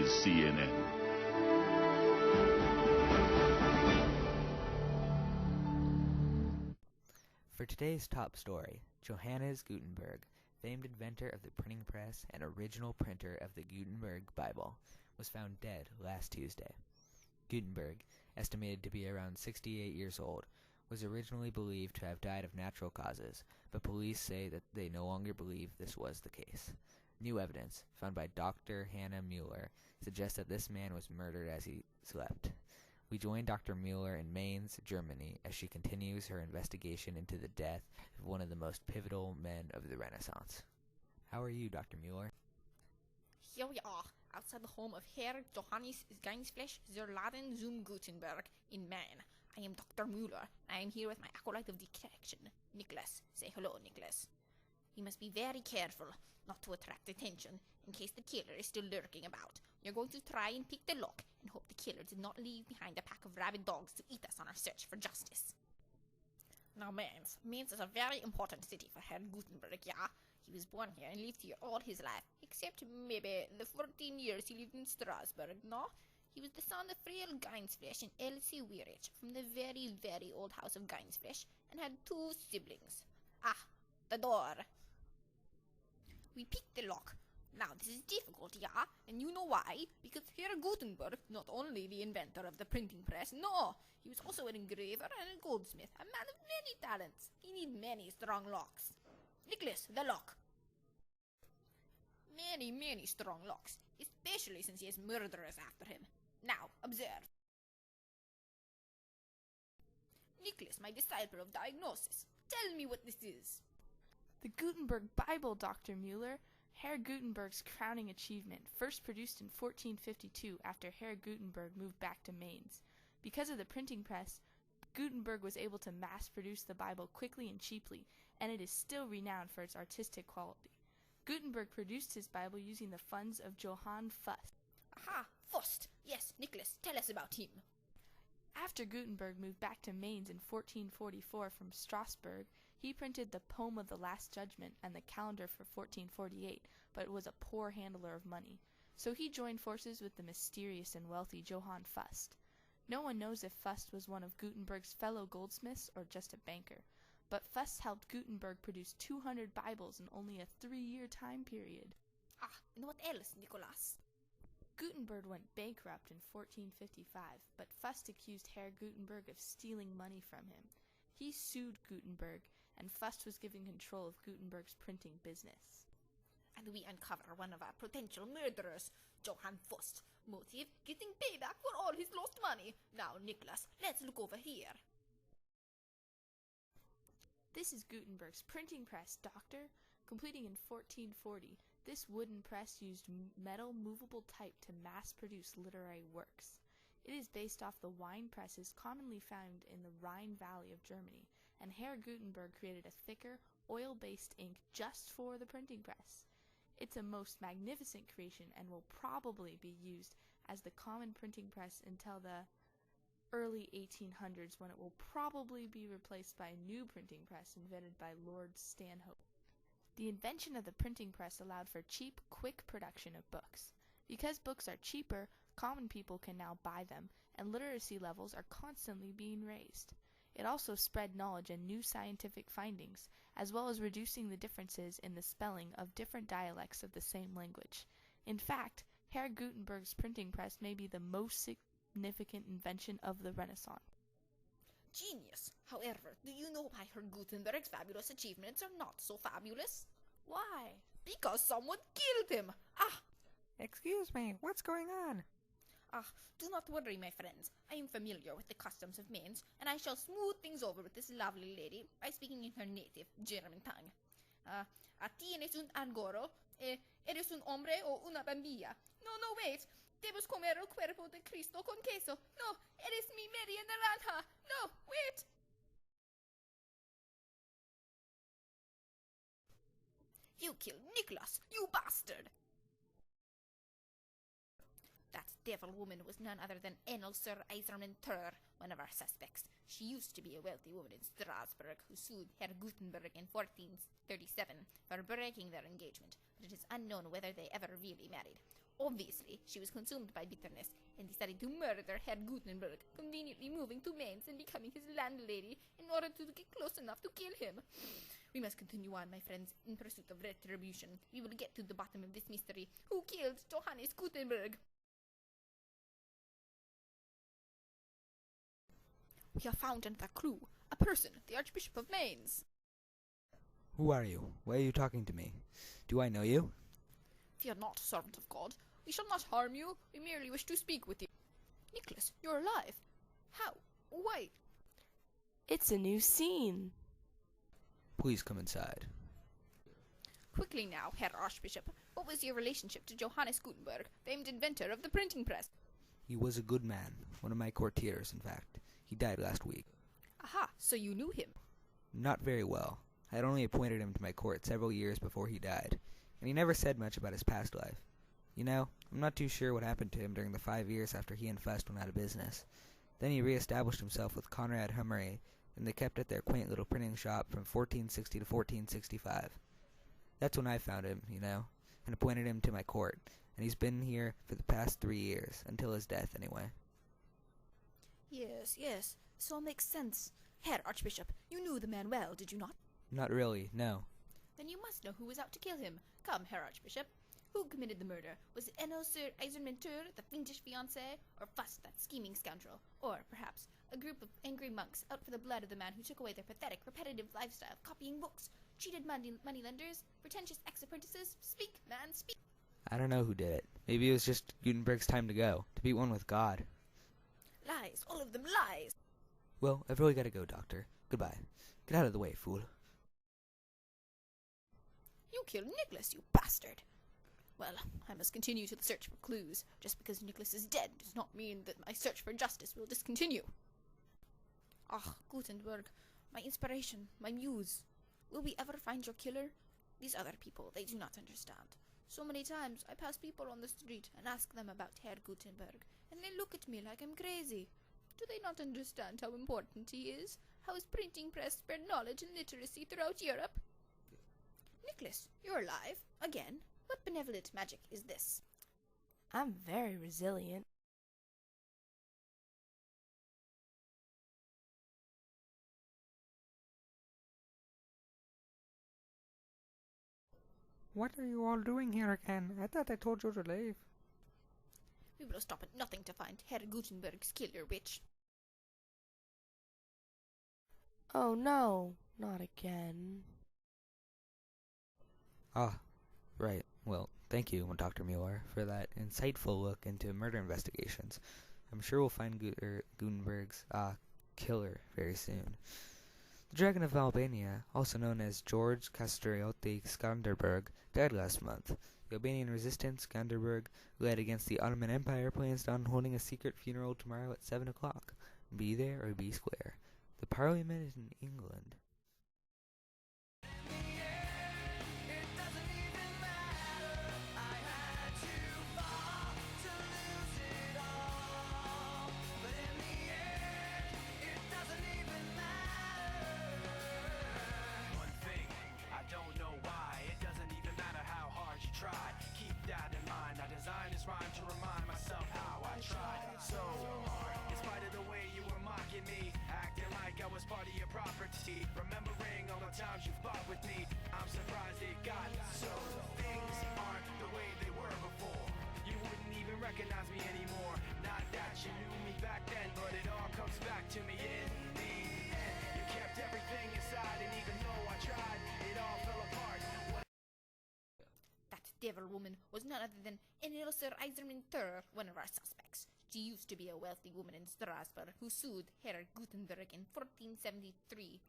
is CNN. For today's top story, Johannes Gutenberg, famed inventor of the printing press and original printer of the Gutenberg Bible, was found dead last Tuesday. Gutenberg, estimated to be around 68 years old, was originally believed to have died of natural causes, but police say that they no longer believe this was the case. New evidence, found by Dr. Hannah Mueller, suggests that this man was murdered as he slept. We join Dr. Mueller in Mainz, Germany, as she continues her investigation into the death of one of the most pivotal men of the Renaissance. How are you, Dr. Mueller? Here we are, outside the home of Herr Johannes Gainsfleisch Zerladen zum Gutenberg in Maine. I am Dr. Mueller. I am here with my acolyte of detection, Nicholas. Say hello, Nicholas. We must be very careful not to attract attention in case the killer is still lurking about. We are going to try and pick the lock and hope the killer did not leave behind a pack of rabid dogs to eat us on our search for justice. Now, Mainz. Mainz is a very important city for Herr Gutenberg, yeah? He was born here and lived here all his life, except maybe the 14 years he lived in Strasbourg, no? He was the son of Friel Gainsfleisch and Elsie Weirich from the very, very old house of Gainsfleisch and had 2 siblings. Ah, the door. We picked the lock. Now, this is difficult, yeah? And you know why? Because Herr Gutenberg, not only the inventor of the printing press, no, he was also an engraver and a goldsmith, a man of many talents. He needs many strong locks. Nicholas, the lock. Many, many strong locks, especially since he has murderers after him. Now, observe. Nicholas, my disciple of diagnosis, tell me what this is. The Gutenberg Bible, Dr. Mueller. Herr Gutenberg's crowning achievement, first produced in 1452 after Herr Gutenberg moved back to Mainz. Because of the printing press, Gutenberg was able to mass-produce the Bible quickly and cheaply, and it is still renowned for its artistic quality. Gutenberg produced his Bible using the funds of Johann Fuss. Aha, Fust. Yes, Nicholas, tell us about him. After Gutenberg moved back to Mainz in 1444 from Strasbourg, he printed the Poem of the Last Judgment and the calendar for 1448, but was a poor handler of money. So he joined forces with the mysterious and wealthy Johann Fust. No one knows if Fust was one of Gutenberg's fellow goldsmiths or just a banker, but Fust helped Gutenberg produce 200 Bibles in only a 3-year time period. Ah, and what else, Nicholas? Gutenberg went bankrupt in 1455, but Fust accused Herr Gutenberg of stealing money from him. He sued Gutenberg, and Fust was given control of Gutenberg's printing business. And we uncover one of our potential murderers, Johann Fust. Motive, getting payback for all his lost money. Now, Nicholas, let's look over here. This is Gutenberg's printing press, Doctor. Completing in 1440, this wooden press used metal movable type to mass-produce literary works. It is based off the wine presses commonly found in the Rhine Valley of Germany, and Herr Gutenberg created a thicker, oil-based ink just for the printing press. It's a most magnificent creation and will probably be used as the common printing press until the early 1800s, when it will probably be replaced by a new printing press invented by Lord Stanhope. The invention of the printing press allowed for cheap, quick production of books. Because books are cheaper, common people can now buy them, and literacy levels are constantly being raised. It also spread knowledge and new scientific findings, as well as reducing the differences in the spelling of different dialects of the same language. In fact, Herr Gutenberg's printing press may be the most significant invention of the Renaissance. Genius. However, do you know why Herr Gutenberg's fabulous achievements are not so fabulous? Why? Because someone killed him. Ah! Excuse me, what's going on? Ah, do not worry, my friends. I am familiar with the customs of Mainz, and I shall smooth things over with this lovely lady by speaking in her native German tongue. ¿Tienes un angoro? ¿Eres un hombre o una bambilla? No, wait. Debes comer el cuerpo de Cristo con queso. No, eres mi media naranja. No, wait. You killed Nicholas, you bastard! That devil woman was none other than Ennelser Eiserman Thur, one of our suspects. She used to be a wealthy woman in Strasbourg who sued Herr Gutenberg in 1437 for breaking their engagement, but it is unknown whether they ever really married. Obviously, she was consumed by bitterness and decided to murder Herr Gutenberg, conveniently moving to Mainz and becoming his landlady in order to get close enough to kill him. We must continue on, my friends, in pursuit of retribution. We will get to the bottom of this mystery. Who killed Johannes Gutenberg? We have found another clue. A person, the Archbishop of Mainz. Who are you? Why are you talking to me? Do I know you? Fear not, servant of God. We shall not harm you. We merely wish to speak with you. Nicholas, you're alive. How? Why? It's a new scene. Please come inside. Quickly now, Herr Archbishop, what was your relationship to Johannes Gutenberg, famed inventor of the printing press? He was a good man, one of my courtiers, in fact. He died last week. Aha, so you knew him. Not very well. I had only appointed him to my court several years before he died, and he never said much about his past life. You know, I'm not too sure what happened to him during the 5 years after he and Fust went out of business. Then he re-established himself with Conrad Hummery, and they kept at their quaint little printing shop from 1460 to 1465. That's when I found him, you know, and appointed him to my court, and he's been here for the past 3 years, until his death anyway. Yes, so it makes sense. Herr Archbishop, you knew the man well, did you not? Not really, no. Then you must know who was out to kill him. Come, Herr Archbishop. Who committed the murder? Was it Enno Sir Eisenmentur, the fiendish fiancé, or Fust, that scheming scoundrel? Or, perhaps, a group of angry monks out for the blood of the man who took away their pathetic, repetitive lifestyle of copying books, cheated moneylenders, pretentious ex-apprentices? Speak, man, speak! I don't know who did it. Maybe it was just Gutenberg's time to go, to be one with God. Lies, all of them lies! Well, I've really got to go, Doctor. Goodbye. Get out of the way, fool. You killed Nicholas, you bastard! Well, I must continue to the search for clues. Just because Nicholas is dead does not mean that my search for justice will discontinue. Ah, Gutenberg, my inspiration, my muse. Will we ever find your killer? These other people, they do not understand. So many times I pass people on the street and ask them about Herr Gutenberg, and they look at me like I'm crazy. Do they not understand how important he is? How his printing press spread knowledge and literacy throughout Europe? Nicholas, you're alive, again. What benevolent magic is this? I'm very resilient. What are you all doing here again? I thought I told you to leave. We will stop at nothing to find Herr Gutenberg's killer witch. Oh no, not again. Ah, right. Well, thank you, Dr. Mueller, for that insightful look into murder investigations. I'm sure we'll find Gutenberg's killer very soon. The Dragon of Albania, also known as George Castrioti Skanderberg, died last month. The Albanian resistance, Skanderberg, led against the Ottoman Empire, plans on holding a secret funeral tomorrow at 7 o'clock. Be there or be square. The Parliament is in England. Remembering all the times you fought with me, I'm surprised it got so. Things aren't the way they were before. You wouldn't even recognize me anymore. Not that you knew me back then, but it all comes back to me in the end. You kept everything inside, and even though I tried, it all fell apart. That devil woman was none other than Enilser Eisenmentur, one of our suspects. She used to be a wealthy woman in Strasbourg who sued Herr Gutenberg in 1473.